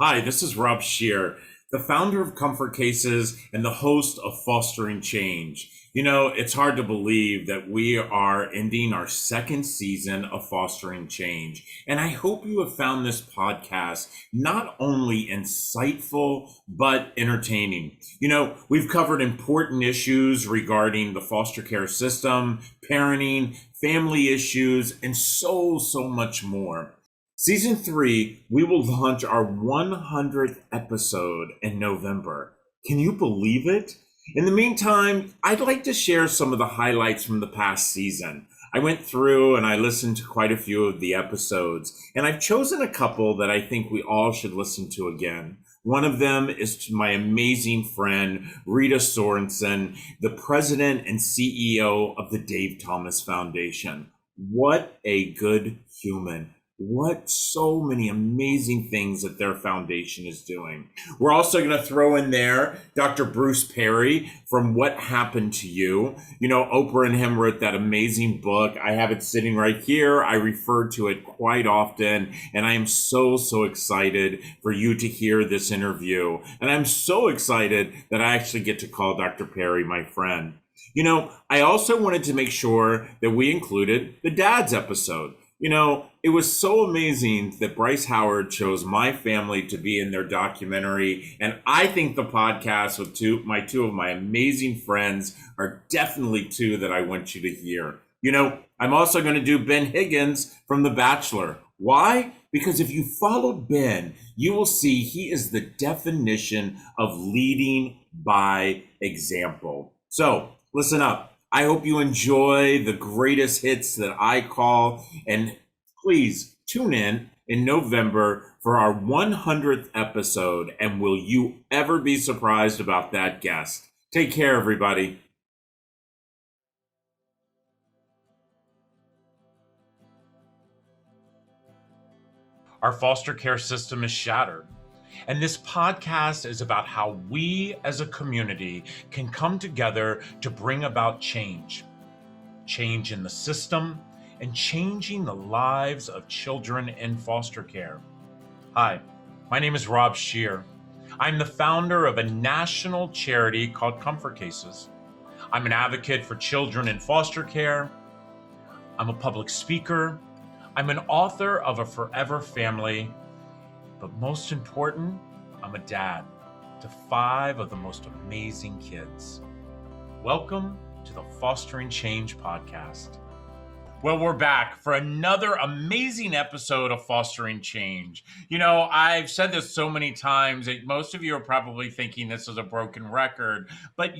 Hi, this is Rob Shear, the founder of Comfort Cases and the host of Fostering Change. It's hard to believe that we are ending our second season of Fostering Change. And I hope you have found this podcast not only insightful, but entertaining. We've covered important issues regarding the foster care system, parenting, family issues, and so much more. Season 3, we will launch our 100th episode in November. Can you believe it? In the meantime, I'd like to share some of the highlights from the past season. I went through and I listened to quite a few of the episodes, and I've chosen a couple that I think we all should listen to again. One of them is to my amazing friend, Rita Soronen, the president and CEO of the Dave Thomas Foundation. What a good human. What so many amazing things that their foundation is doing. We're also going to throw in there Dr. Bruce Perry from What Happened to You. Oprah and him wrote that amazing book. I have it sitting right here. I refer to it quite often, and I am so excited for you to hear this interview. And I'm so excited that I actually get to call Dr. Perry my friend. I also wanted to make sure that we included the Dads episode. It was so amazing that Bryce Howard chose my family to be in their documentary. And I think the podcast with two of my amazing friends are definitely two that I want you to hear. I'm also going to do Ben Higgins from The Bachelor. Why? Because if you followed Ben, you will see he is the definition of leading by example. So listen up. I hope you enjoy the greatest hits that I call, and please tune in November for our 100th episode. And will you ever be surprised about that guest? Take care, everybody. Our foster care system is shattered. And this podcast is about how we as a community can come together to bring about change in the system, and changing the lives of children in foster care. Hi, my name is Rob Shear. I'm the founder of a national charity called Comfort Cases. I'm an advocate for children in foster care. I'm a public speaker. I'm an author of A Forever Family. But most important, I'm a dad to 5 of the most amazing kids. Welcome to the Fostering Change podcast. Well, we're back for another amazing episode of Fostering Change. I've said this so many times that most of you are probably thinking this is a broken record, but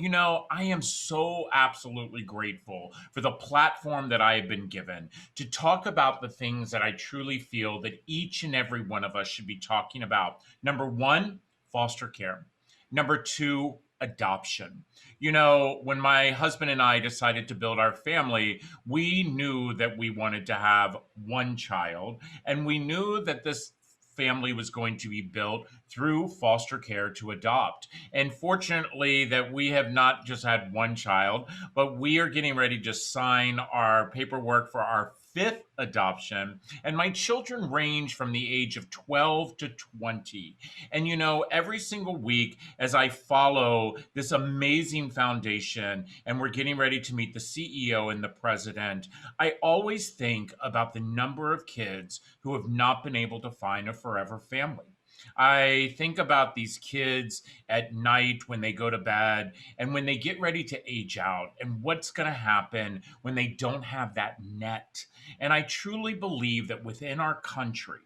I am so absolutely grateful for the platform that I have been given to talk about the things that I truly feel that each and every one of us should be talking about. Number 1, foster care. Number 2, adoption. When my husband and I decided to build our family, we knew that we wanted to have one child, and we knew that this family was going to be built through foster care to adopt. And fortunately that we have not just had one child, but we are getting ready to sign our paperwork for our 5th adoption. And my children range from the age of 12 to 20. And every single week as I follow this amazing foundation and we're getting ready to meet the CEO and the president, I always think about the number of kids who have not been able to find a forever family. I think about these kids at night when they go to bed and when they get ready to age out, and what's going to happen when they don't have that net. And I truly believe that within our country,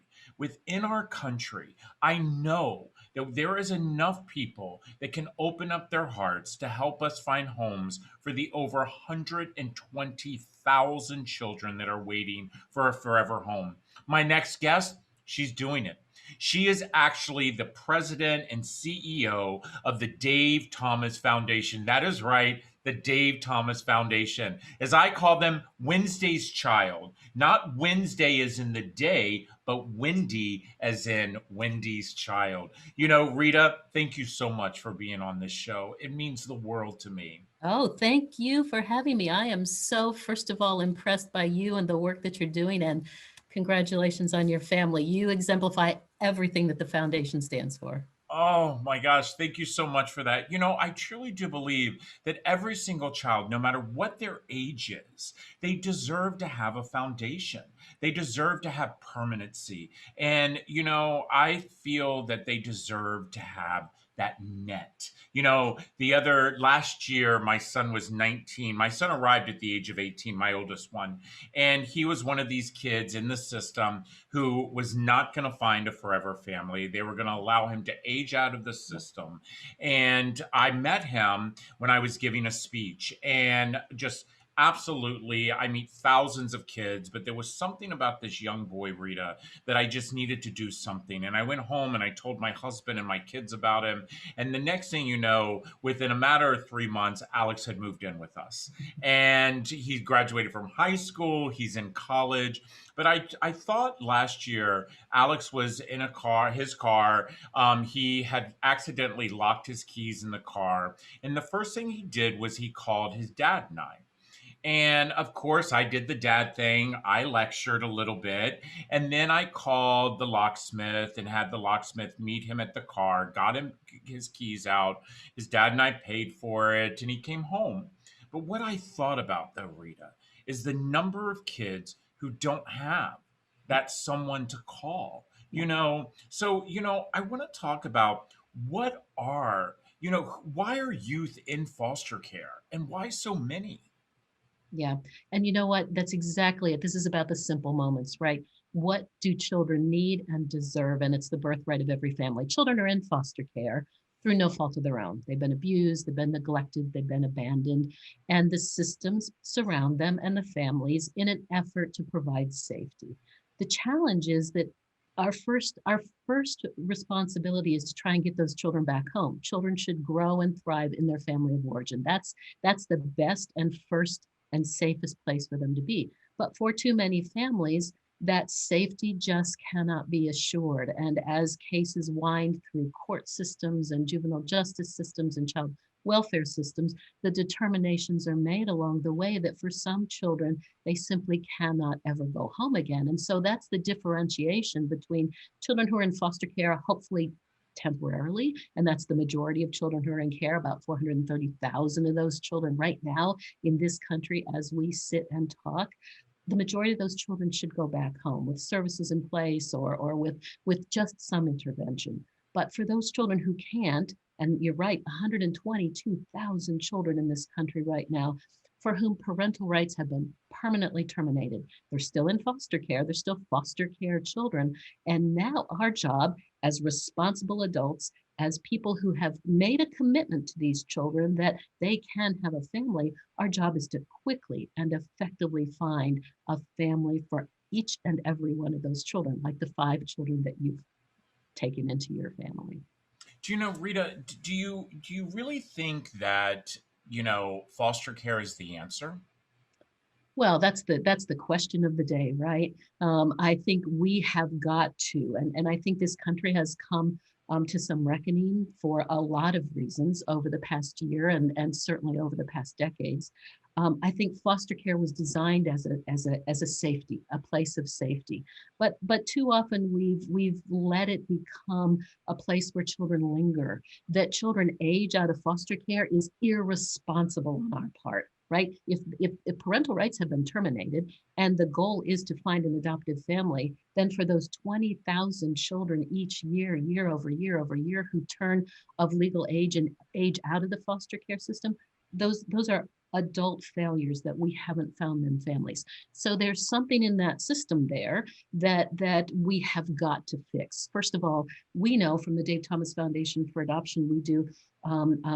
I know that there is enough people that can open up their hearts to help us find homes for the over 120,000 children that are waiting for a forever home. My next guest, she's doing it. She is actually the president and CEO of the Dave Thomas Foundation. That is right, the Dave Thomas Foundation. As I call them, Wednesday's child. Not Wednesday as in the day, but Wendy as in Wendy's child. Rita, thank you so much for being on this show. It means the world to me. Oh, thank you for having me. I am so, first of all, impressed by you and the work that you're doing, and congratulations on your family. You exemplify everything that the foundation stands for. Oh my gosh, thank you so much for that. I truly do believe that every single child, no matter what their age is, they deserve to have a foundation. They deserve to have permanency. And, I feel that they deserve to have that net. The other last year, my son was 19. My son arrived at the age of 18, my oldest one. And he was one of these kids in the system who was not going to find a forever family. They were going to allow him to age out of the system. And I met him when I was giving a speech, and just absolutely, I meet thousands of kids, but there was something about this young boy, Rita, that I just needed to do something. And I went home and I told my husband and my kids about him. And the next thing you know, within a matter of 3 months, Alex had moved in with us. And he graduated from high school, he's in college. But I thought last year Alex was in his car. He had accidentally locked his keys in the car. And the first thing he did was he called his dad and I. And of course, I did the dad thing. I lectured a little bit. And then I called the locksmith and had the locksmith meet him at the car, got him his keys out. His dad and I paid for it, and he came home. But what I thought about, though, Rita, is the number of kids who don't have that someone to call. I want to talk about why are youth in foster care and why so many? Yeah. And you know what? That's exactly it. This is about the simple moments, right? What do children need and deserve? And it's the birthright of every family. Children are in foster care through no fault of their own. They've been abused, they've been neglected, they've been abandoned, and the systems surround them and the families in an effort to provide safety. The challenge is that our first responsibility is to try and get those children back home. Children should grow and thrive in their family of origin. That's the best and first and safest place for them to be. But for too many families, that safety just cannot be assured. And as cases wind through court systems and juvenile justice systems and child welfare systems, the determinations are made along the way that for some children, they simply cannot ever go home again. And so that's the differentiation between children who are in foster care, hopefully temporarily, and that's the majority of children who are in care, about 430,000 of those children right now in this country as we sit and talk. The majority of those children should go back home with services in place or with just some intervention. But for those children who can't, and you're right, 122,000 children in this country right now for whom parental rights have been permanently terminated. They're still in foster care, they're still foster care children. And now our job as responsible adults, as people who have made a commitment to these children that they can have a family, our job is to quickly and effectively find a family for each and every one of those children, like the 5 children that you've taken into your family. Do you know, Rita, do you really think that, foster care is the answer? Well, that's the question of the day, right? I think we have got to, and I think this country has come to some reckoning for a lot of reasons over the past year and certainly over the past decades. I think foster care was designed as a safety, a place of safety, but too often we've let it become a place where children linger. That children age out of foster care is irresponsible on our part, right? If parental rights have been terminated and the goal is to find an adoptive family, then for those 20,000 children each year, year over year over year, who turn of legal age and age out of the foster care system, those are adult failures that we haven't found them families. So there's something in that system there that we have got to fix. First of all, we know from the Dave Thomas Foundation for Adoption, we do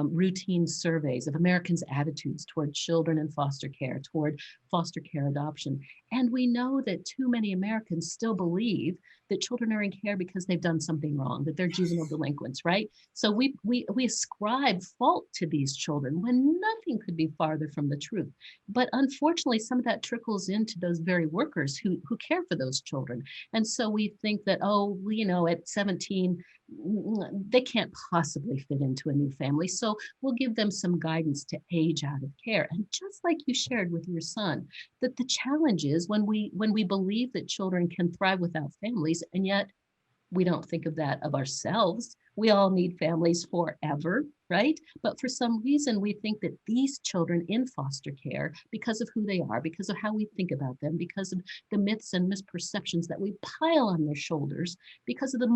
routine surveys of Americans' attitudes toward children in foster care, toward foster care adoption. And we know that too many Americans still believe that children are in care because they've done something wrong, that they're juvenile delinquents, right? So we ascribe fault to these children when nothing could be farther from the truth. But unfortunately, some of that trickles into those very workers who care for those children. And so we think that, oh, at 17, they can't possibly fit into a new family. So we'll give them some guidance to age out of care. And just like you shared with your son, that the challenge is when we believe that children can thrive without families, and yet We don't think of that of ourselves. We all need families forever, right? But for some reason, we think that these children in foster care, because of who they are, because of how we think about them, because of the myths and misperceptions that we pile on their shoulders, because of the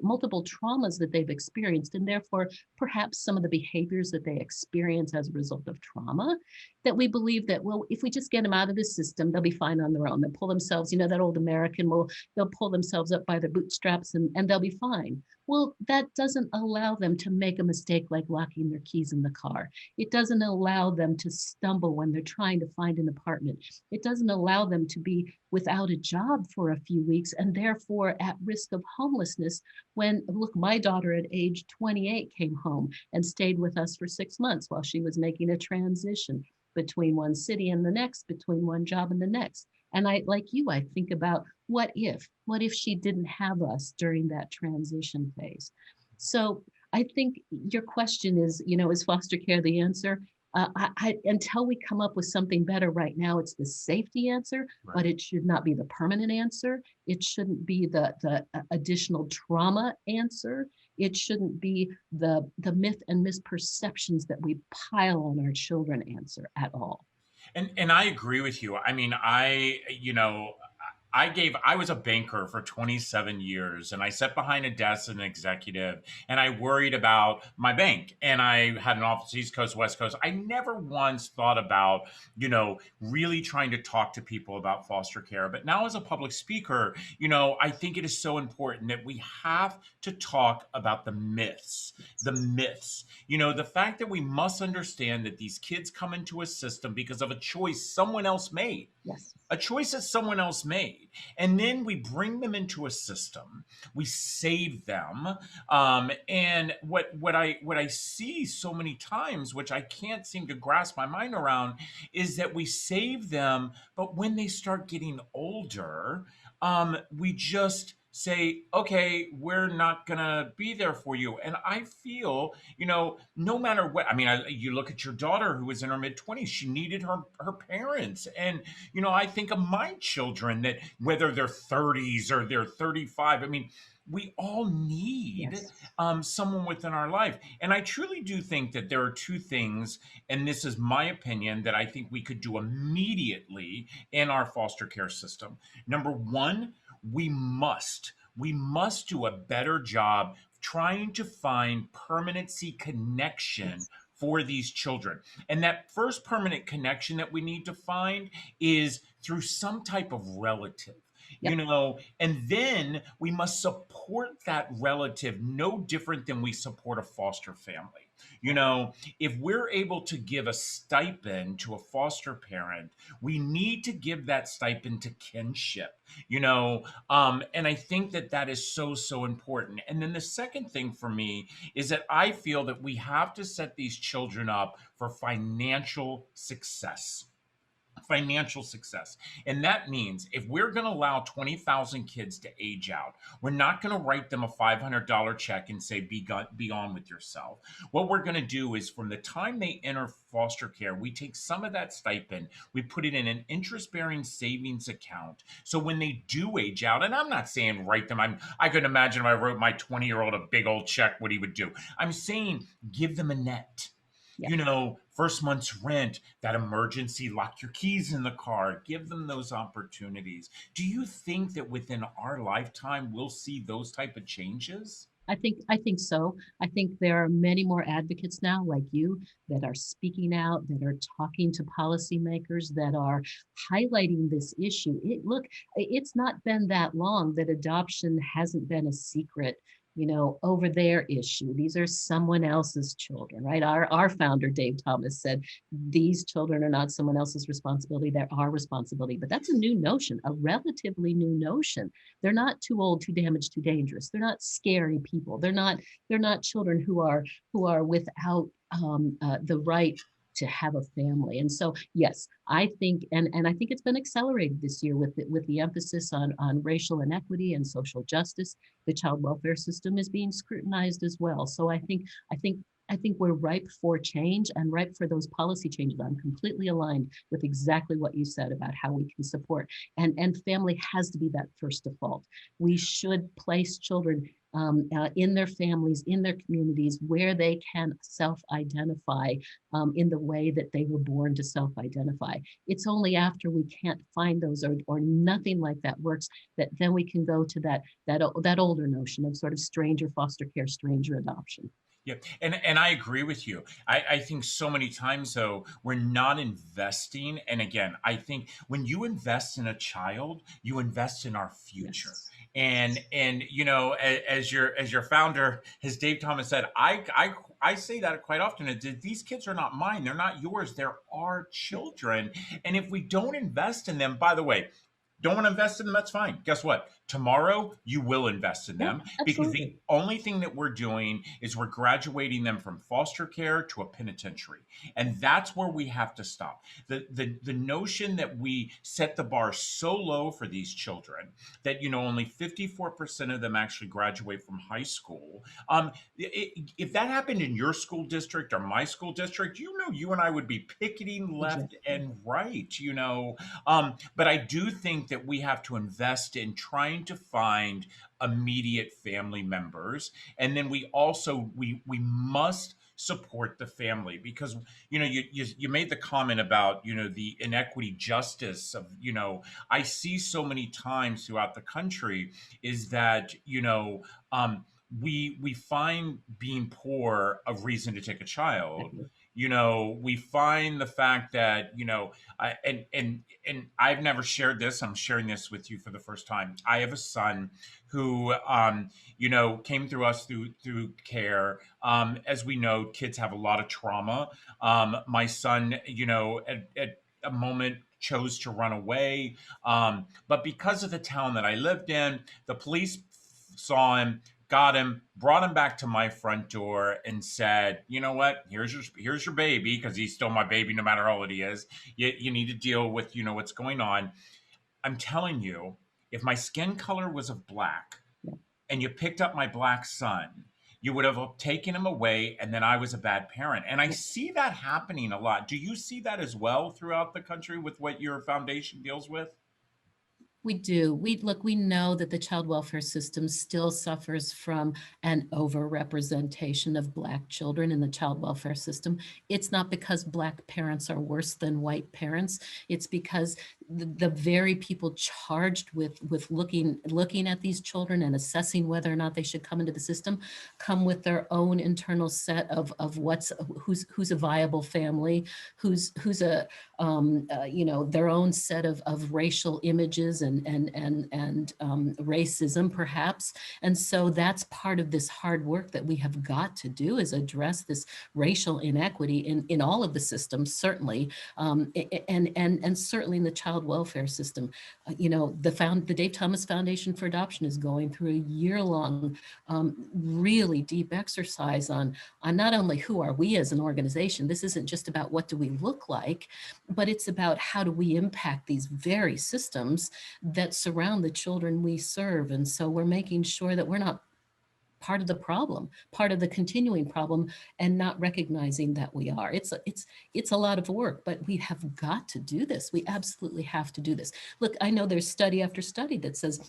multiple traumas that they've experienced, and therefore perhaps some of the behaviors that they experience as a result of trauma, that we believe that, well, if we just get them out of the system, they'll be fine on their own. They'll pull themselves, that old American, will they'll pull themselves up by their bootstraps and they'll be fine. Well, that doesn't allow them to make a mistake like locking their keys in the car. It doesn't allow them to stumble when they're trying to find an apartment. It doesn't allow them to be without a job for a few weeks and therefore at risk of homelessness when, look, my daughter at age 28 came home and stayed with us for 6 months while she was making a transition between one city and the next, between one job and the next. And I, like you, I think about what if she didn't have us during that transition phase? So I think your question is foster care the answer? Until we come up with something better right now, it's the safety answer, Right. but it should not be the permanent answer. It shouldn't be the additional trauma answer. It shouldn't be the myth and misperceptions that we pile on our children answer at all. And I agree with you. I mean, I was a banker for 27 years and I sat behind a desk as an executive and I worried about my bank and I had an office East Coast, West Coast. I never once thought about, really trying to talk to people about foster care. But now as a public speaker, I think it is so important that we have to talk about the myths, the fact that we must understand that these kids come into a system because of a choice someone else made, Yes. a choice that someone else made, and then we bring them into a system, we save them, and what I see so many times, which I can't seem to grasp my mind around, is that we save them, but when they start getting older, we just say, okay, we're not gonna be there for you. And I feel, no matter what, I mean, you look at your daughter who was in her mid 20s, she needed her parents. And, I think of my children that whether they're 30s or they're 35, I mean, we all need Yes. someone within our life. And I truly do think that there are two things, and this is my opinion, that I think we could do immediately in our foster care system. Number one, we must do a better job trying to find permanency connection Yes. for these children. And that first permanent connection that we need to find is through some type of relative. Yep. And then we must support that relative no different than we support a foster family. If we're able to give a stipend to a foster parent, we need to give that stipend to kinship, and I think that that is so, so important. And then the second thing for me is that I feel that we have to set these children up for financial success. And that means if we're going to allow 20,000 kids to age out, we're not going to write them a $500 check and say, be on with yourself. What we're going to do is from the time they enter foster care, we take some of that stipend, we put it in an interest bearing savings account. So when they do age out, and I'm not saying write them, I could imagine if I wrote my 20-year-old a big old check, what he would do. I'm saying give them a net. Yeah. First month's rent, that emergency, lock your keys in the car, give them those opportunities. Do you think that within our lifetime we'll see those type of changes? I think so. I think there are many more advocates now like you that are speaking out, that are talking to policymakers, that are highlighting this issue. Look, it's not been that long that adoption hasn't been a secret, over their issue. These are someone else's children, right? Our founder, Dave Thomas, said these children are not someone else's responsibility, they're our responsibility. But that's a new notion, a relatively new notion. They're not too old, too damaged, too dangerous. They're not scary people. They're not children who are without the right to have a family. And so, yes, I think, and I think it's been accelerated this year with the emphasis on racial inequity and social justice. The child welfare system is being scrutinized as well. So I think I think we're ripe for change and ripe for those policy changes. I'm completely aligned with exactly what you said about how we can support. And family has to be that first default. We should place children in their families, in their communities, where they can self-identify in the way that they were born to self-identify. It's only after we can't find those, or nothing like that works, that then we can go to that older notion of sort of stranger foster care, stranger adoption. Yeah, and I agree with you. I think so many times though we're not investing. And again, I think when you invest in a child, you invest in our future. Yes, And you know, as your founder, as Dave Thomas said, I say that quite often. These kids are not mine. They're not yours. They're our children. And if we don't invest in them, by the way, don't want to invest in them, that's fine. Guess what? Tomorrow you will invest in yeah, them, because the absolutely. only thing that we're doing is we're graduating them from foster care to a penitentiary. And that's where we have to stop. The notion that we set the bar so low for these children that, you know, only 54% of them actually graduate from high school. If that happened in your school district or my school district, you know, you and I would be picketing left Exactly. and right, you know. But I do think that we have to invest in trying to find immediate family members, and then we must support the family, because you know you made the comment about, you know, the inequity justice of, you know, I see so many times throughout the country is that, you know, we find being poor a reason to take a child. Exactly. You know, we find the fact that, you know, and I've never shared this. I'm sharing this with you for the first time. I have a son who, you know, came through us through care. As we know, kids have a lot of trauma. My son, you know, at a moment chose to run away, but because of the town that I lived in, the police saw him, got him, brought him back to my front door, and said, "You know what? Here's your baby, because he's still my baby, no matter how old he is. You need to deal with, you know, what's going on." I'm telling you, if my skin color was of black, Yeah. and you picked up my black son, you would have taken him away, and then I was a bad parent. And I Yeah. see that happening a lot. Do you see that as well throughout the country with what your foundation deals with? We do. We know that the child welfare system still suffers from an overrepresentation of Black children in the child welfare system. It's not because Black parents are worse than white parents. It's because the very people charged with looking at these children and assessing whether or not they should come into the system come with their own internal set of who's a viable family, who's a you know, their own set of racial images and racism, perhaps. And so that's part of this hard work that we have got to do, is address this racial inequity in all of the systems, certainly, and certainly in the child welfare system. You know, the Dave Thomas Foundation for Adoption is going through a year-long, really deep exercise on not only who are we as an organization. This isn't just about what do we look like, but it's about how do we impact these very systems that surround the children we serve. And so we're making sure that we're not part of the problem, part of the continuing problem, and not recognizing that we are. It's a lot of work, but we have got to do this. We absolutely have to do this. Look, I know there's study after study that says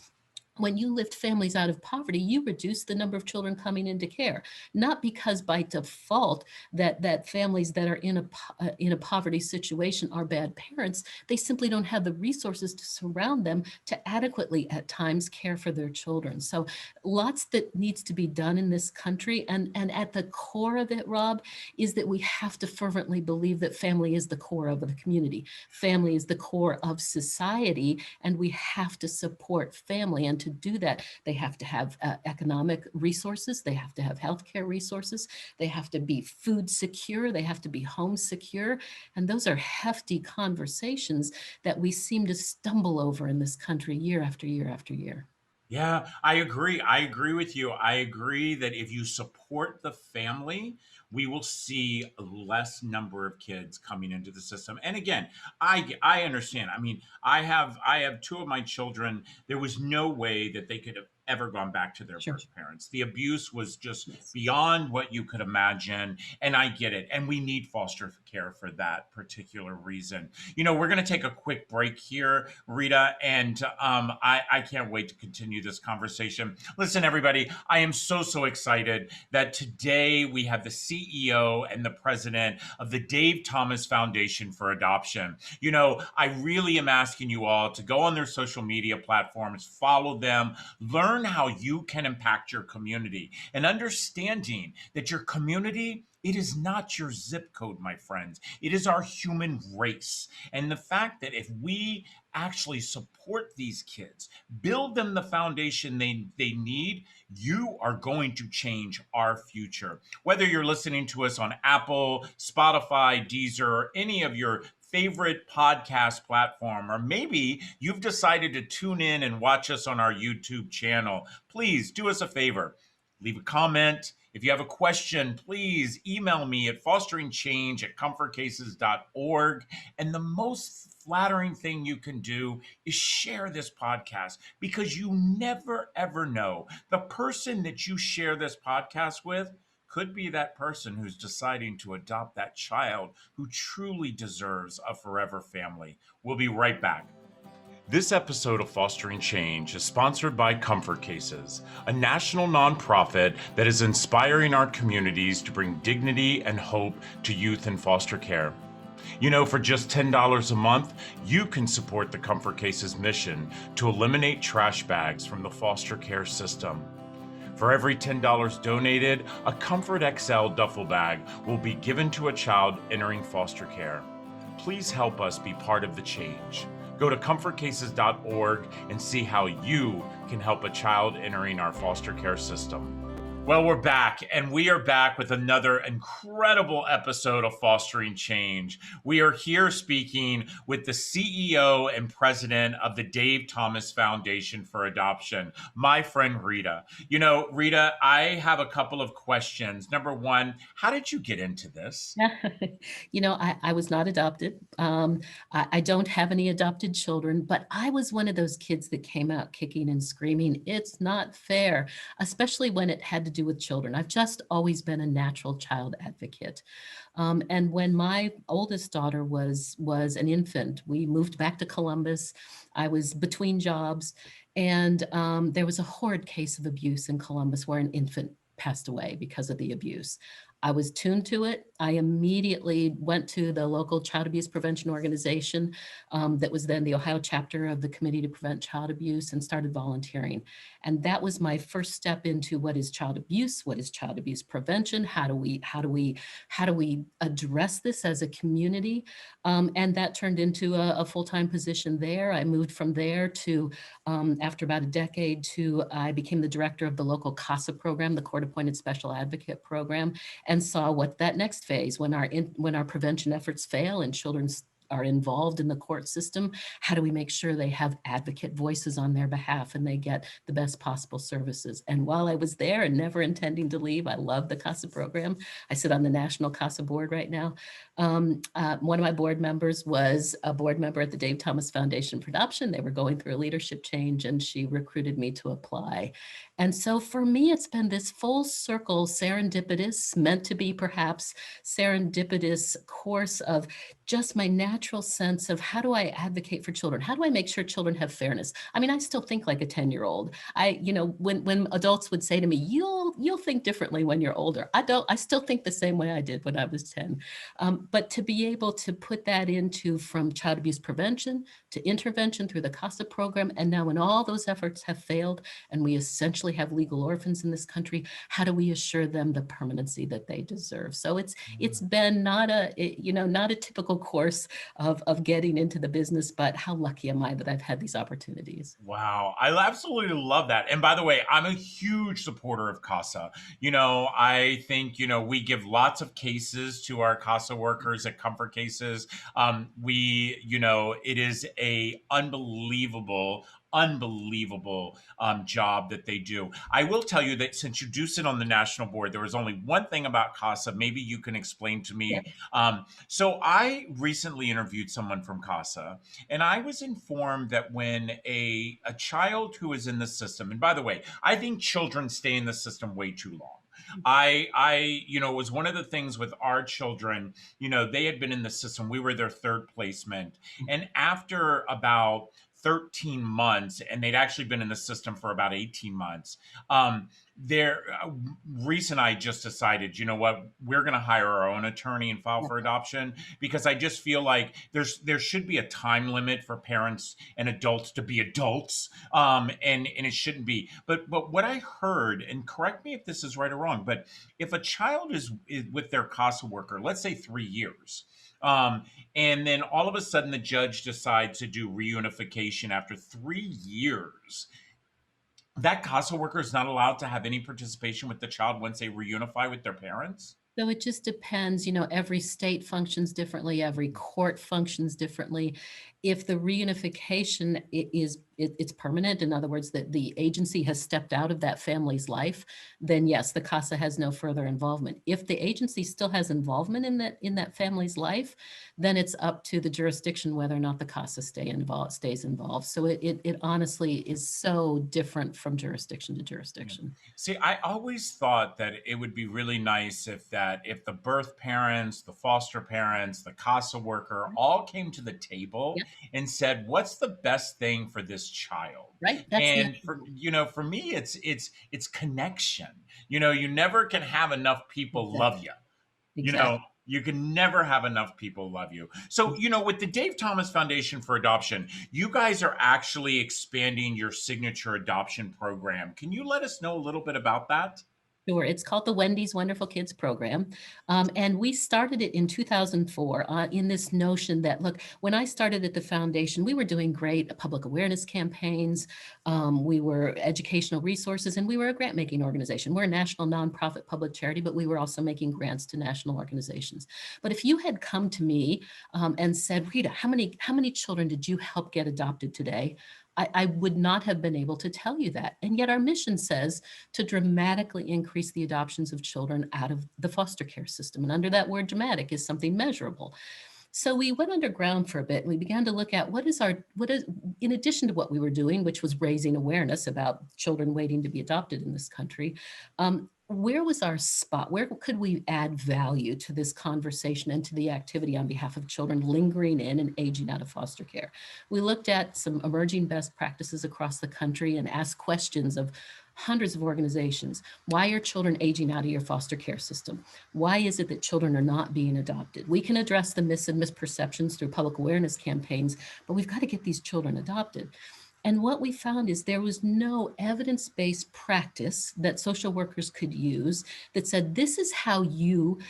when you lift families out of poverty, you reduce the number of children coming into care, not because by default that families that are in a poverty situation are bad parents. They simply don't have the resources to surround them to adequately at times care for their children. So lots that needs to be done in this country. And at the core of it, Rob, is that we have to fervently believe that family is the core of the community. Family is the core of society, and we have to support family. And to do that, they have to have economic resources, they have to have healthcare resources, they have to be food secure, they have to be home secure. And those are hefty conversations that we seem to stumble over in this country year after year after year. Yeah, I agree. I agree with you. I agree that if you support the family, we will see a less number of kids coming into the system. And again, I understand. I mean, I have two of my children. There was no way that they could have ever gone back to their Sure. birth parents. The abuse was just Yes. beyond what you could imagine. And I get it. And we need foster care for that particular reason. We're going to take a quick break here, Rita, and I can't wait to continue this conversation. Listen, everybody, I am so excited that today we have the CEO and the president of the Dave Thomas Foundation for Adoption. I really am asking you all to go on their social media platforms, follow them, learn how you can impact your community, and understanding that your community, it is not your zip code, my friends. It is our human race. And the fact that if we actually support these kids, build them the foundation they need, you are going to change our future. Whether you're listening to us on Apple, Spotify, Deezer, or any of your favorite podcast platform, or maybe you've decided to tune in and watch us on our YouTube channel, please do us a favor. Leave a comment. If you have a question, please email me at fosteringchange@comfortcases.org. And the most flattering thing you can do is share this podcast, because you never, ever know. The person that you share this podcast with could be that person who's deciding to adopt that child who truly deserves a forever family. We'll be right back. This episode of Fostering Change is sponsored by Comfort Cases, a national nonprofit that is inspiring our communities to bring dignity and hope to youth in foster care. For just $10 a month, you can support the Comfort Cases mission to eliminate trash bags from the foster care system. For every $10 donated, a Comfort XL duffel bag will be given to a child entering foster care. Please help us be part of the change. Go to comfortcases.org and see how you can help a child entering our foster care system. Well, we're back, and we are back with another incredible episode of Fostering Change. We are here speaking with the CEO and president of the Dave Thomas Foundation for Adoption, my friend Rita. Rita, I have a couple of questions. Number one, how did you get into this? I was not adopted. I don't have any adopted children, but I was one of those kids that came out kicking and screaming, "It's not fair," especially when it had to do with children. I've just always been a natural child advocate. And when my oldest daughter was an infant, we moved back to Columbus. I was between jobs, and there was a horrid case of abuse in Columbus where an infant passed away because of the abuse. I was tuned to it. I immediately went to the local child abuse prevention organization that was then the Ohio chapter of the Committee to Prevent Child Abuse, and started volunteering. And that was my first step into what is child abuse, what is child abuse prevention, how do we address this as a community, and that turned into a full-time position there. I moved from there to after about a decade I became the director of the local CASA program, the Court Appointed Special Advocate program, and saw what that next phase, when our prevention efforts fail and children are involved in the court system, how do we make sure they have advocate voices on their behalf and they get the best possible services? And while I was there and never intending to leave, I love the CASA program. I sit on the National CASA board right now. One of my board members was a board member at the Dave Thomas Foundation for Adoption. They were going through a leadership change, and she recruited me to apply. And so for me, it's been this full circle, serendipitous, meant to be perhaps serendipitous course of just my natural sense of, how do I advocate for children? How do I make sure children have fairness? I mean, I still think like a 10-year-old. When adults would say to me, you'll think differently when you're older. I still think the same way I did when I was 10. But to be able to put that into, from child abuse prevention to intervention through the CASA program, and now when all those efforts have failed and we essentially have legal orphans in this country, how do we assure them the permanency that they deserve? So it's been not a typical course of getting into the business, but how lucky am I that I've had these opportunities? Wow, I absolutely love that. And by the way, I'm a huge supporter of CASA. I think, we give lots of cases to our CASA workers at Comfort Cases. It is a unbelievable unbelievable job that they do. I will tell you that since you do sit on the national board, there was only one thing about CASA. Maybe you can explain to Yeah. me. So I recently interviewed someone from CASA, and I was informed that when a child who is in the system, and by the way, I think children stay in the system way too long. It was one of the things with our children, they had been in the system. We were their third placement. And after about 13 months, and they'd actually been in the system for about 18 months, there, Reese and I just decided, you know what, we're going to hire our own attorney and file for adoption, because I just feel like there should be a time limit for parents and adults to be adults, and it shouldn't be. But what I heard, and correct me if this is right or wrong, but if a child is with their CASA worker, let's say 3 years, and then all of a sudden the judge decides to do reunification after 3 years, that CASA worker is not allowed to have any participation with the child once they reunify with their parents? So it just depends, every state functions differently, every court functions differently. If the reunification it's permanent, in other words, that the agency has stepped out of that family's life, then yes, the CASA has no further involvement. If the agency still has involvement in that family's life, then it's up to the jurisdiction whether or not the CASA stays involved. So it honestly is so different from jurisdiction to jurisdiction. See, I always thought that it would be really nice if the birth parents, the foster parents, the CASA worker all came to the table Yep. and said, "What's the best thing for this child?" Right? That's the And for me, it's connection. You never can have enough people love you. exactly. You can never have enough people love you. So, with the Dave Thomas Foundation for Adoption, you guys are actually expanding your signature adoption program. Can you let us know a little bit about that? Sure. It's called the Wendy's Wonderful Kids Program. And we started it in 2004 in this notion that, look, when I started at the foundation, we were doing great public awareness campaigns. We were educational resources, and we were a grant making organization. We're a national nonprofit public charity, but we were also making grants to national organizations. But if you had come to me and said, Rita, how many children did you help get adopted today? I would not have been able to tell you that. And yet our mission says to dramatically increase the adoptions of children out of the foster care system. And under that word dramatic is something measurable. So we went underground for a bit and we began to look at what is, in addition to what we were doing, which was raising awareness about children waiting to be adopted in this country, where was our spot? Where could we add value to this conversation and to the activity on behalf of children lingering in and aging out of foster care? We looked at some emerging best practices across the country and asked questions of hundreds of organizations. Why are children aging out of your foster care system? Why is it that children are not being adopted? We can address the myths and misperceptions through public awareness campaigns, but we've got to get these children adopted. And what we found is there was no evidence-based practice that social workers could use that said, this is how you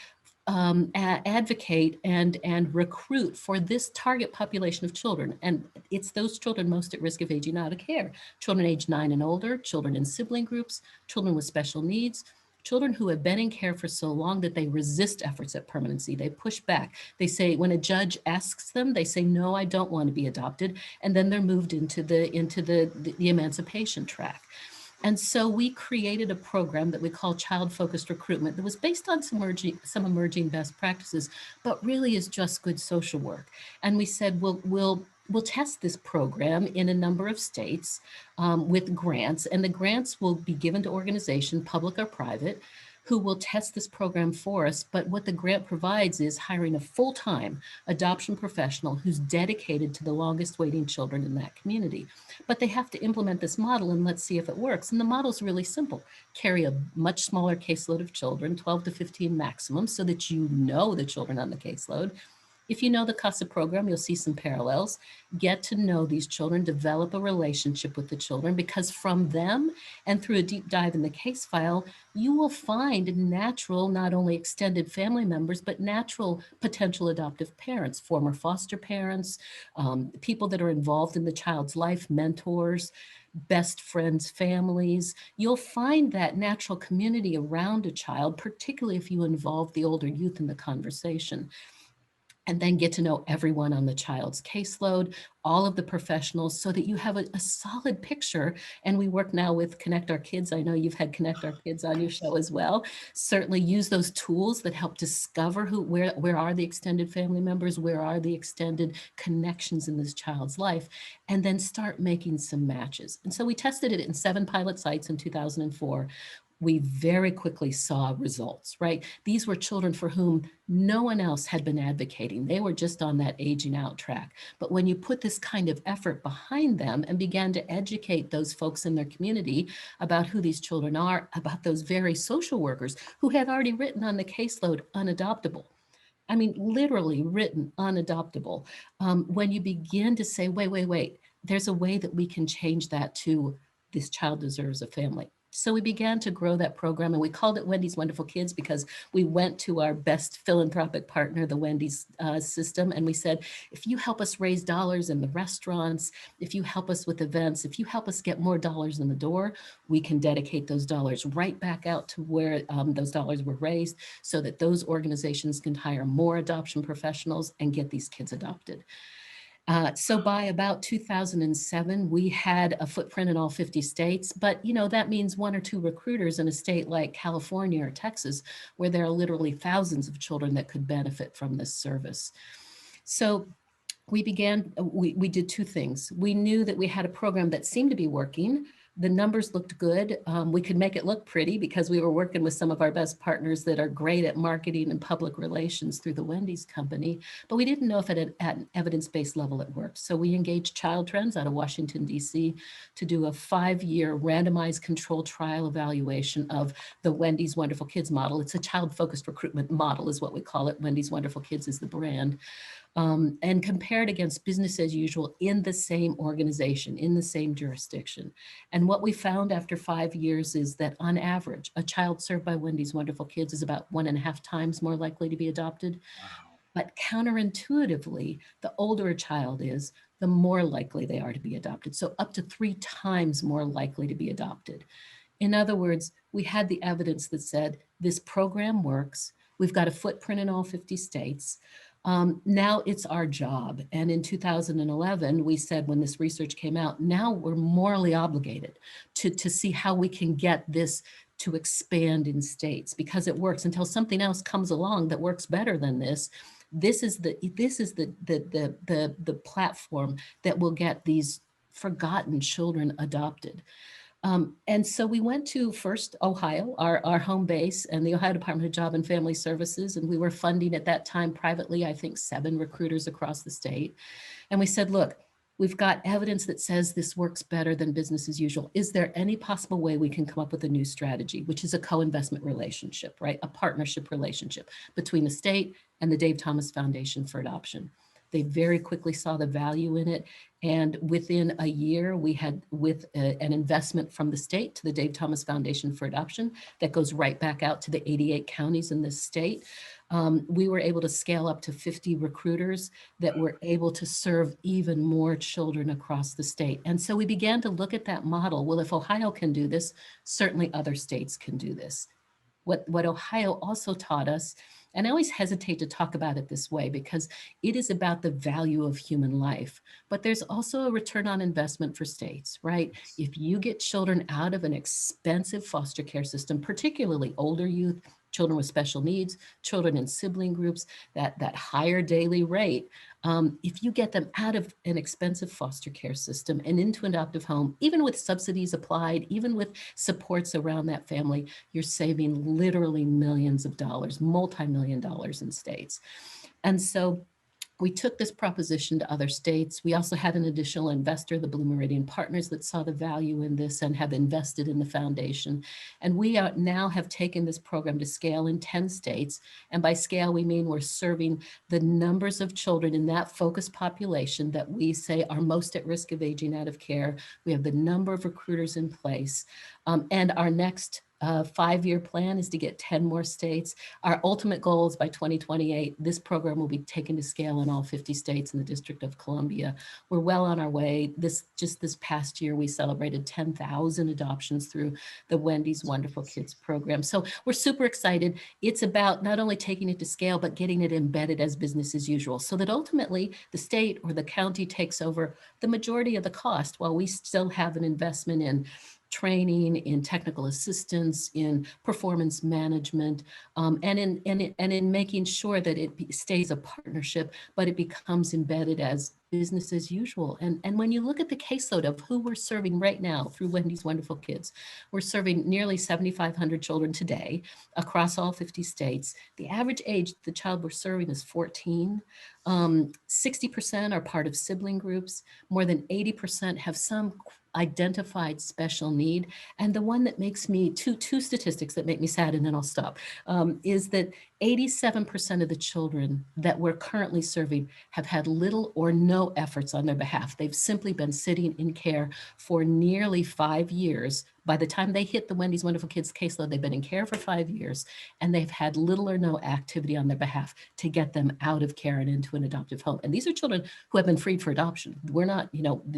advocate and recruit for this target population of children. And it's those children most at risk of aging out of care. Children age 9 and older, children in sibling groups, children with special needs, children who have been in care for so long that they resist efforts at permanency. They push back. They say, when a judge asks them, they say, no, I don't want to be adopted. And then they're moved into the emancipation track. And so we created a program that we call child-focused recruitment that was based on some emerging best practices, but really is just good social work. And we said, we'll test this program in a number of states with grants, and the grants will be given to organizations, public or private, who will test this program for us. But what the grant provides is hiring a full-time adoption professional who's dedicated to the longest waiting children in that community. But they have to implement this model, and let's see if it works. And the model is really simple. Carry a much smaller caseload of children, 12 to 15 maximum, so that you know the children on the caseload. If you know the CASA program, you'll see some parallels. Get to know these children, develop a relationship with the children, because from them and through a deep dive in the case file, you will find natural, not only extended family members, but natural potential adoptive parents, former foster parents, people that are involved in the child's life, mentors, best friends, families. You'll find that natural community around a child, particularly if you involve the older youth in the conversation. and then get to know everyone on the child's caseload, all of the professionals, so that you have a solid picture. And we work now with Connect Our Kids. I know you've had Connect Our Kids on your show as well. Certainly use those tools that help discover where are the extended family members, where are the extended connections in this child's life, and then start making some matches. And so we tested it in 7 pilot sites in 2004. We very quickly saw results, right? These were children for whom no one else had been advocating. They were just on that aging out track. But when you put this kind of effort behind them and began to educate those folks in their community about who these children are, about those very social workers who had already written on the caseload unadoptable. I mean, literally written unadoptable. When you begin to say, wait, there's a way that we can change that to this child deserves a family. So we began to grow that program, and we called it Wendy's Wonderful Kids because we went to our best philanthropic partner, the Wendy's system, and we said, if you help us raise dollars in the restaurants, if you help us with events, if you help us get more dollars in the door, we can dedicate those dollars right back out to where those dollars were raised, so that those organizations can hire more adoption professionals and get these kids adopted. So by about 2007, we had a footprint in all 50 states, but that means 1 or 2 recruiters in a state like California or Texas, where there are literally thousands of children that could benefit from this service. So we did 2 things. We knew that we had a program that seemed to be working. The numbers looked good. We could make it look pretty because we were working with some of our best partners that are great at marketing and public relations through the Wendy's company, but we didn't know if at an evidence-based level it worked. So we engaged Child Trends out of Washington, D.C. to do a 5-year randomized controlled trial evaluation of the Wendy's Wonderful Kids model. It's a child-focused recruitment model is what we call it. Wendy's Wonderful Kids is the brand. And compared against business as usual in the same organization, in the same jurisdiction. And what we found after 5 years is that on average, a child served by Wendy's Wonderful Kids is about 1.5 times more likely to be adopted. Wow. But counterintuitively, the older a child is, the more likely they are to be adopted. So up to 3 times more likely to be adopted. In other words, we had the evidence that said this program works. We've got a footprint in all 50 states. Now it's our job. And in 2011, we said when this research came out, now we're morally obligated to see how we can get this to expand in states, because it works. Until something else comes along that works better than this, this is the platform that will get these forgotten children adopted. And so we went to first Ohio, our home base, and the Ohio Department of Job and Family Services. And we were funding at that time privately, I think 7 recruiters across the state. And we said, look, we've got evidence that says this works better than business as usual. Is there any possible way we can come up with a new strategy, which is a co-investment relationship, right? A partnership relationship between the state and the Dave Thomas Foundation for Adoption. They very quickly saw the value in it. And within a year, we had, with an investment from the state to the Dave Thomas Foundation for Adoption that goes right back out to the 88 counties in this state, we were able to scale up to 50 recruiters that were able to serve even more children across the state. And so we began to look at that model. Well, if Ohio can do this, certainly other states can do this. What Ohio also taught us, and I always hesitate to talk about it this way because it is about the value of human life, but there's also a return on investment for states, right? If you get children out of an expensive foster care system, particularly older youth, children with special needs, children in sibling groups, that higher daily rate, if you get them out of an expensive foster care system and into an adoptive home, even with subsidies applied, even with supports around that family, you're saving literally millions of dollars, multi-million dollars in states. And so we took this proposition to other states. We also had an additional investor, the Blue Meridian Partners, that saw the value in this and have invested in the foundation. And we now have taken this program to scale in 10 states. And by scale, we mean we're serving the numbers of children in that focused population that we say are most at risk of aging out of care. We have the number of recruiters in place. And our next 5-year plan is to get 10 more states. Our ultimate goal is by 2028, this program will be taken to scale in all 50 states and the District of Columbia. We're well on our way. Just this past year, we celebrated 10,000 adoptions through the Wendy's Wonderful Kids program. So we're super excited. It's about not only taking it to scale, but getting it embedded as business as usual, so that ultimately the state or the county takes over the majority of the cost while we still have an investment in training, in technical assistance, in performance management, and in making sure that it stays a partnership, but it becomes embedded as business as usual. And when you look at the caseload of who we're serving right now through Wendy's Wonderful Kids, we're serving nearly 7,500 children today across all 50 states. The average age the child we're serving is 14. 60% are part of sibling groups. More than 80% have some identified special need. And the one that makes me, two statistics that make me sad, and then I'll stop, is that 87% of the children that we're currently serving have had little or no efforts on their behalf. They've simply been sitting in care for nearly 5 years. By the time they hit the Wendy's Wonderful Kids caseload, they've been in care for 5 years, and they've had little or no activity on their behalf to get them out of care and into an adoptive home. And these are children who have been freed for adoption. We're not,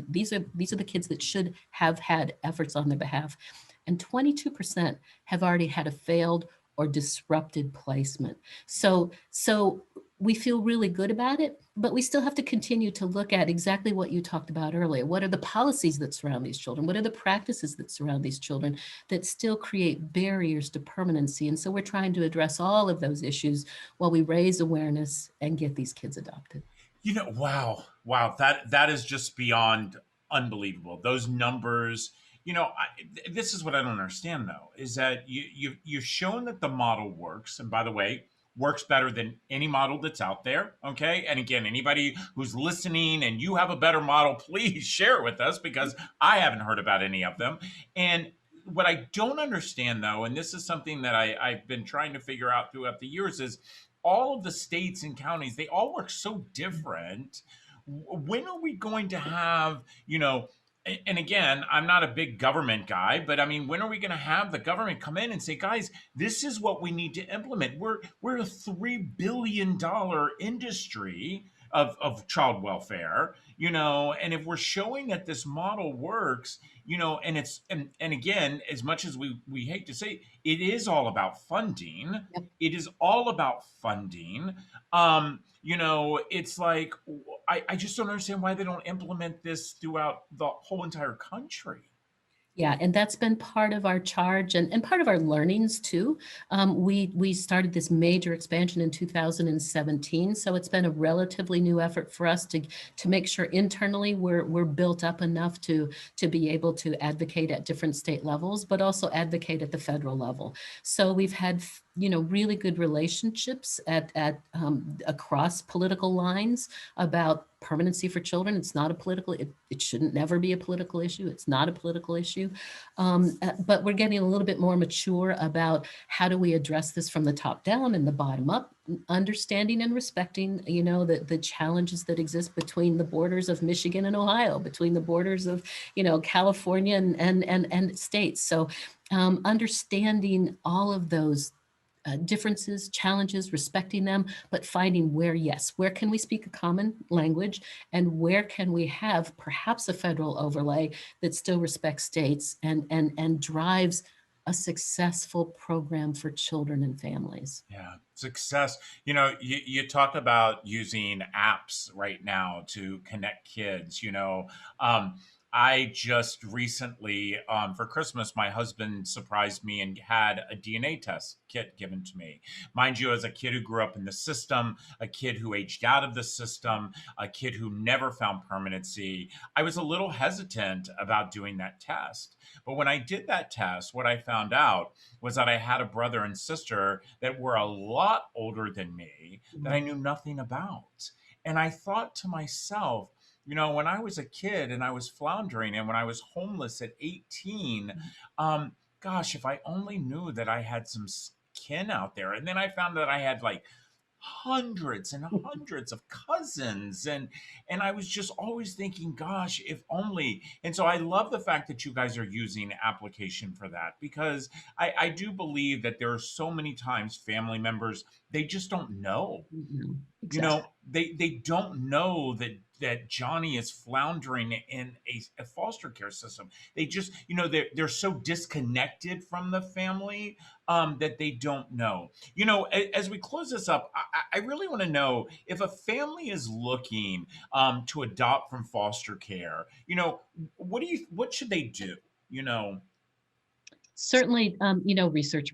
these are the kids that should have had efforts on their behalf. And 22% have already had a failed or disrupted placement. So we feel really good about it, but we still have to continue to look at exactly what you talked about earlier. What are the policies that surround these children? What are the practices that surround these children that still create barriers to permanency? And so we're trying to address all of those issues while we raise awareness and get these kids adopted. Wow, that is just beyond unbelievable. Those numbers, this is what I don't understand though, is that you've shown that the model works, and by the way, works better than any model that's out there. Okay, and again, anybody who's listening and you have a better model, please share it with us because I haven't heard about any of them. And what I don't understand though, and this is something that I've been trying to figure out throughout the years, is all of the states and counties, they all work so different. When are we going to have, and again, I'm not a big government guy, but I mean, when are we going to have the government come in and say, guys, this is what we need to implement? We're a $3 billion industry of child welfare, and if we're showing that this model works, and and again, as much as we hate to say, it is all about funding. Yep. It is all about funding. It's like I just don't understand why they don't implement this throughout the whole entire country. Yeah, and that's been part of our charge and part of our learnings too. We started this major expansion in 2017, so it's been a relatively new effort for us to make sure internally we're built up enough to be able to advocate at different state levels, but also advocate at the federal level. So we've had really good relationships at across political lines about permanency for children. It's not a political, it shouldn't never be a political issue. It's not a political issue. But we're getting a little bit more mature about how do we address this from the top down and the bottom up, understanding and respecting, the challenges that exist between the borders of Michigan and Ohio, between the borders of, California and states. So understanding all of those differences, challenges, respecting them, but finding where can we speak a common language, and where can we have perhaps a federal overlay that still respects states and drives a successful program for children and families. Yeah, success. You talk about using apps right now to connect kids. I just recently, for Christmas, my husband surprised me and had a DNA test kit given to me. Mind you, as a kid who grew up in the system, a kid who aged out of the system, a kid who never found permanency, I was a little hesitant about doing that test. But when I did that test, what I found out was that I had a brother and sister that were a lot older than me that I knew nothing about. And I thought to myself, when I was a kid and I was floundering and when I was homeless at 18, gosh, if I only knew that I had some kin out there. And then I found that I had like hundreds and hundreds of cousins, and I was just always thinking, gosh, if only. And so I love the fact that you guys are using application for that, because I do believe that there are so many times family members, they just don't know. No, You exactly. know, they don't know that Johnny is floundering in a foster care system. They just, they're so disconnected from the family, that they don't know. As we close this up, I really want to know if a family is looking to adopt from foster care. What should they do? You know, Certainly, research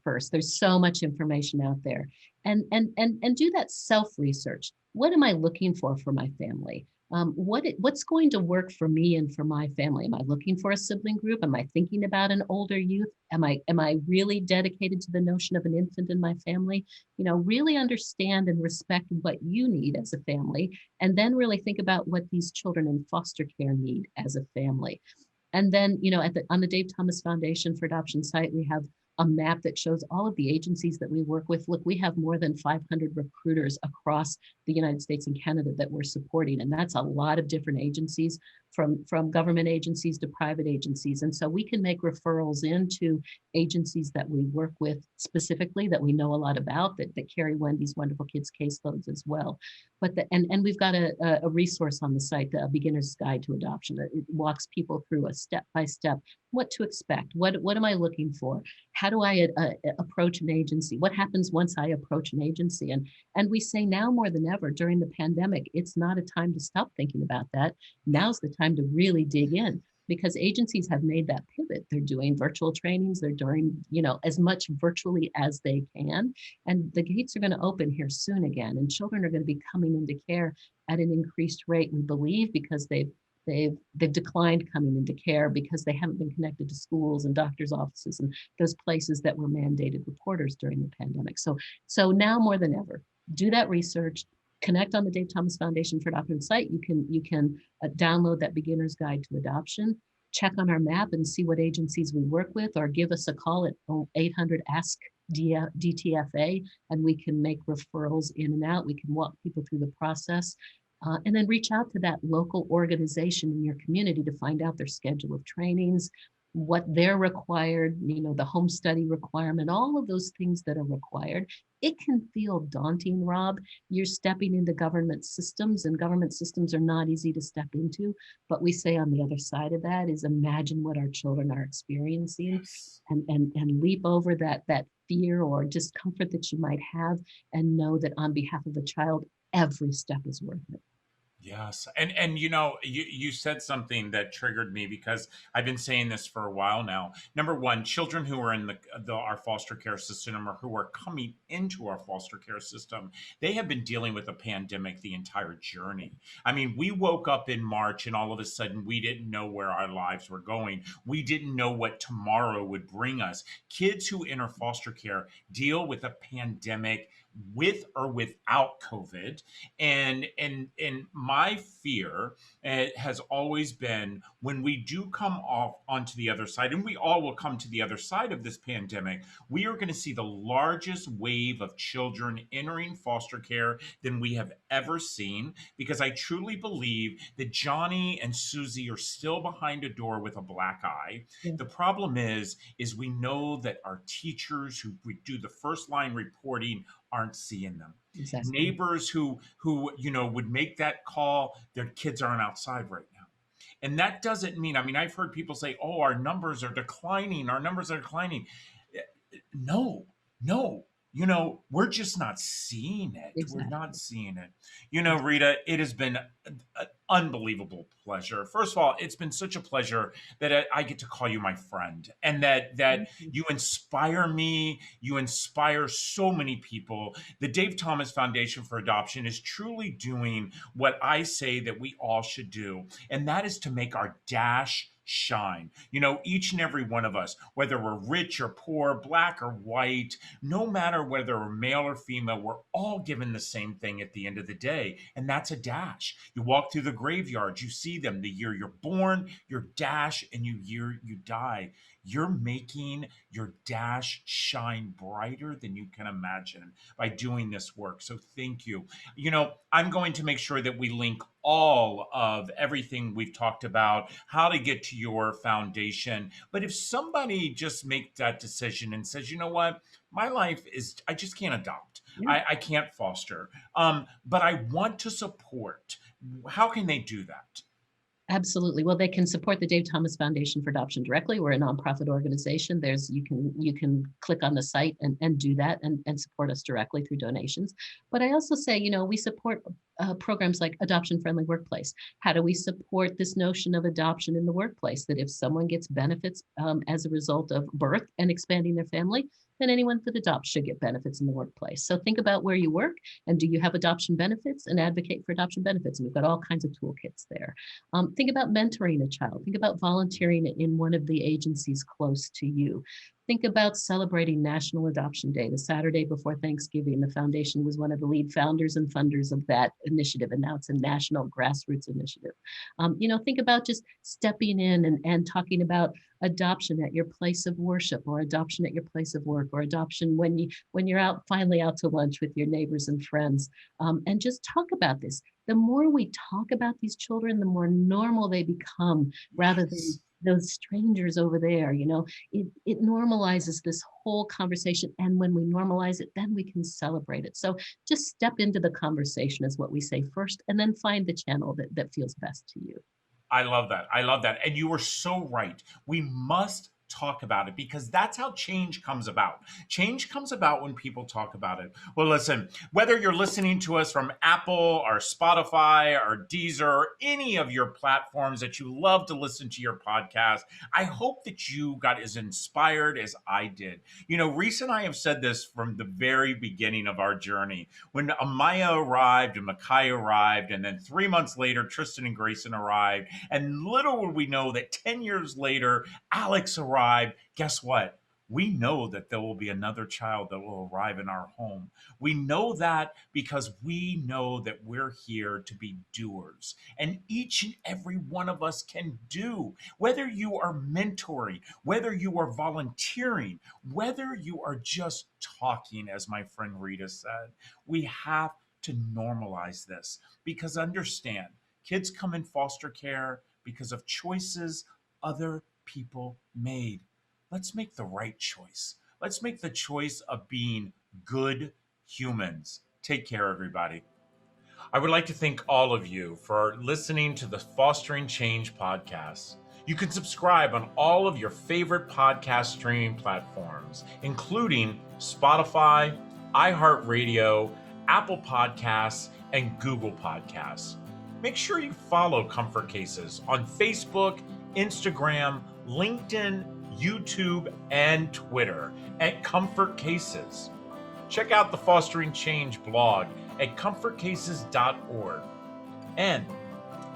first. There's so much information out there, and do that self research. What am I looking for my family? What's going to work for me and for my family? Am I looking for a sibling group? Am I thinking about an older youth? Am I really dedicated to the notion of an infant in my family? Really understand and respect what you need as a family, and then really think about what these children in foster care need as a family. And then, on the Dave Thomas Foundation for Adoption site, we have a map that shows all of the agencies that we work with. Look, we have more than 500 recruiters across the United States and Canada that we're supporting, and that's a lot of different agencies, from government agencies to private agencies. And so we can make referrals into agencies that we work with specifically, that we know a lot about, that carry Wendy's Wonderful Kids caseloads as well. And we've got a resource on the site, a beginner's guide to adoption. It walks people through a step by step, what to expect, what am I looking for, how do I approach an agency, what happens once I approach an agency. And we say now more than ever during the pandemic, it's not a time to stop thinking about that. Now's the time to really dig in, because agencies have made that pivot. They're doing virtual trainings, they're doing as much virtually as they can, and the gates are going to open here soon again, and children are going to be coming into care at an increased rate, we believe, because they've declined coming into care because they haven't been connected to schools and doctors' offices and those places that were mandated reporters during the pandemic. So now more than ever, do that research. Connect on the Dave Thomas Foundation for Adoption site. You can download that beginner's guide to adoption. Check on our map and see what agencies we work with, or give us a call at 800 ask DTFA, and we can make referrals in and out. We can walk people through the process. And then reach out to that local organization in your community to find out their schedule of trainings, what they're required, the home study requirement, all of those things that are required. It can feel daunting, Rob. You're stepping into government systems, and government systems are not easy to step into. But we say on the other side of that is, imagine what our children are experiencing, yes. and leap over that fear or discomfort that you might have, and know that on behalf of a child, every step is worth it. Yes. And you said something that triggered me, because I've been saying this for a while now. Number one, children who are in our foster care system, or who are coming into our foster care system, they have been dealing with a pandemic the entire journey. I mean, we woke up in March and all of a sudden we didn't know where our lives were going. We didn't know what tomorrow would bring us. Kids who enter foster care deal with a pandemic, with or without COVID. And my fear, has always been, when we do come off onto the other side, and we all will come to the other side of this pandemic, we are going to see the largest wave of children entering foster care than we have ever seen, because I truly believe that Johnny and Susie are still behind a door with a black eye. Yeah. The problem is we know that our teachers who we do the first line reporting aren't seeing them. Exactly. Neighbors who would make that call, their kids aren't outside right now. And that doesn't mean, I mean, I've heard people say, oh, our numbers are declining, our numbers are declining. No, no. We're just not seeing it. We're Exactly. not seeing it. Rita, it has been an unbelievable pleasure. First of all, it's been such a pleasure that I get to call you my friend, and that you inspire me. You inspire so many people. The Dave Thomas Foundation for Adoption is truly doing what I say that we all should do, and that is to make our dash shine. Each and every one of us, whether we're rich or poor, black or white, no matter whether we're male or female, we're all given the same thing at the end of the day, and that's a dash. You walk through the graveyard, you see them, the year you're born, your dash, and year you die. you're making your dash shine brighter than you can imagine by doing this work. So thank you. I'm going to make sure that we link all of everything we've talked about, how to get to your foundation. But if somebody just makes that decision and says, you know what, my life is, I just can't adopt. Yeah. I can't foster, but I want to support. How can they do that? Absolutely. Well, they can support the Dave Thomas Foundation for Adoption directly. We're a nonprofit organization. You can click on the site and do that and support us directly through donations. But I also say, we support programs like Adoption Friendly Workplace. How do we support this notion of adoption in the workplace? That if someone gets benefits as a result of birth and expanding their family, then anyone that adopts should get benefits in the workplace. So think about where you work and do you have adoption benefits, and advocate for adoption benefits. And we've got all kinds of toolkits there. Think about mentoring a child. Think about volunteering in one of the agencies close to you. Think about celebrating National Adoption Day, the Saturday before Thanksgiving. The foundation was one of the lead founders and funders of that initiative, and now it's a national grassroots initiative. Think about just stepping in and talking about adoption at your place of worship, or adoption at your place of work, or adoption when you're finally out to lunch with your neighbors and friends, and just talk about this. The more we talk about these children, the more normal they become, rather than those strangers over there. It normalizes this whole conversation, and when we normalize it, then we can celebrate it. So just step into the conversation is what we say first, and then find the channel that feels best to you. I love that. And you were so right. We must talk about it, because that's how change comes about. Change comes about when people talk about it. Well, listen, whether you're listening to us from Apple or Spotify or Deezer or any of your platforms that you love to listen to your podcast, I hope that you got as inspired as I did. Reese and I have said this from the very beginning of our journey. When Amaya arrived and Makai arrived, and then 3 months later, Tristan and Grayson arrived, and little would we know that 10 years later, Alex arrived. Guess what? We know that there will be another child that will arrive in our home. We know that because we know that we're here to be doers. And each and every one of us can do. Whether you are mentoring, whether you are volunteering, whether you are just talking, as my friend Rita said, we have to normalize this. Because understand, kids come in foster care because of choices other people made. Let's make the right choice. Let's make the choice of being good humans. Take care, everybody. I would like to thank all of you for listening to the Fostering Change podcast. You can subscribe on all of your favorite podcast streaming platforms, including Spotify, iHeartRadio, Apple Podcasts, and Google Podcasts. Make sure you follow Comfort Cases on Facebook, Instagram, LinkedIn, YouTube, and Twitter at Comfort Cases. Check out the Fostering Change blog at comfortcases.org. And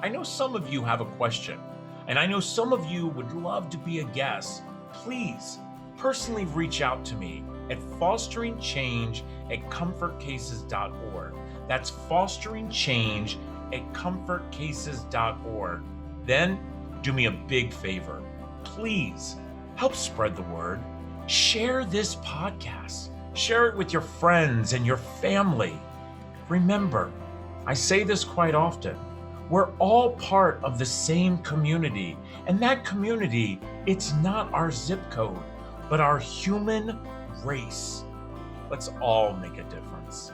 I know some of you have a question, and I know some of you would love to be a guest. Please personally reach out to me at fosteringchange@comfortcases.org. That's fosteringchange@comfortcases.org. Then do me a big favor. Please help spread the word. Share this podcast. Share it with your friends and your family. Remember, I say this quite often, we're all part of the same community. And that community, it's not our zip code, but our human race. Let's all make a difference.